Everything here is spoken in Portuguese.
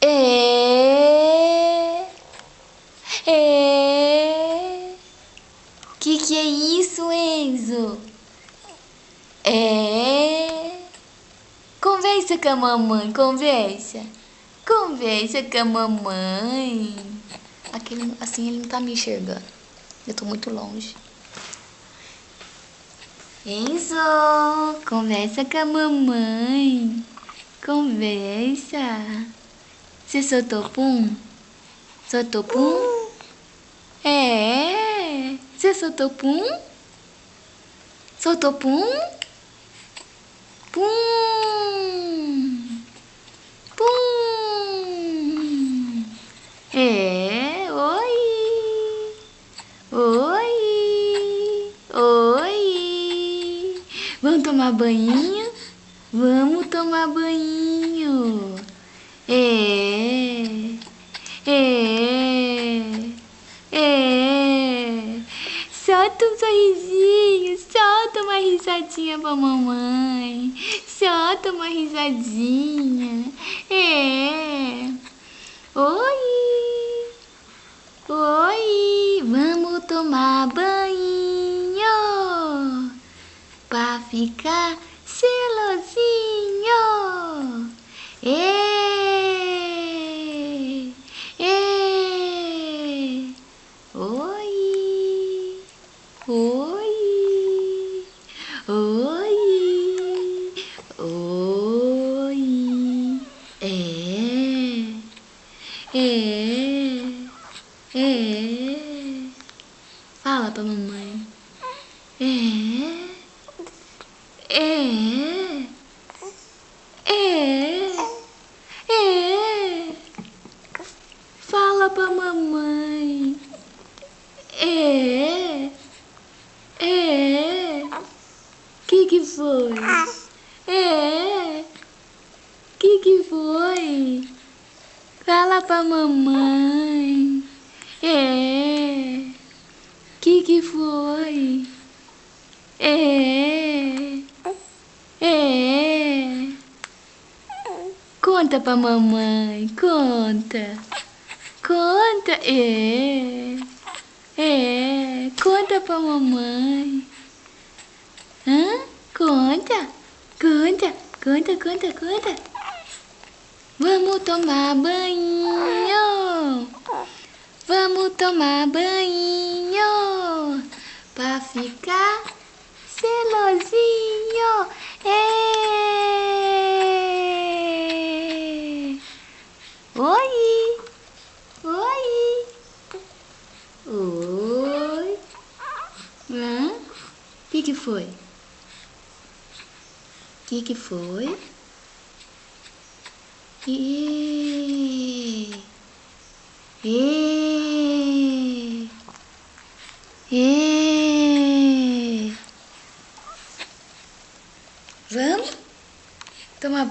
É. É. Que é isso, Enzo? É. Conversa com a mamãe, conversa. Conversa com a mamãe. Aquele, assim ele não tá me enxergando. Eu tô muito longe. Enzo, conversa com a mamãe. Conversa. Você soltou pum? Soltou pum? É. Você soltou pum? Soltou pum? Pum. Pum. É. Oi. Oi. Oi. Vamos tomar banho? Vamos tomar banho. É. É. É. Solta um sorrisinho, solta uma risadinha pra mamãe. Solta uma risadinha. É. Oi. Oi. Vamos tomar banho pra ficar selosinho. É. É. Oi. Oi. Oi. Oi. É. É. É. Fala pra mamãe. É. É. É. É. Fala pra mamãe. É. É. Que foi? É. Que foi? Fala pra mamãe. É. Que foi? É. É. Conta pra mamãe. Conta. Conta. É. É. Conta pra mamãe. Hã? Conta. Conta. Conta, conta, conta. Vamos tomar banho. Vamos tomar banho pra ficar selosinho. É. Oi. Oi. Oi. Hã? Que foi? Que foi? E... E... E... Vamos tomar banho?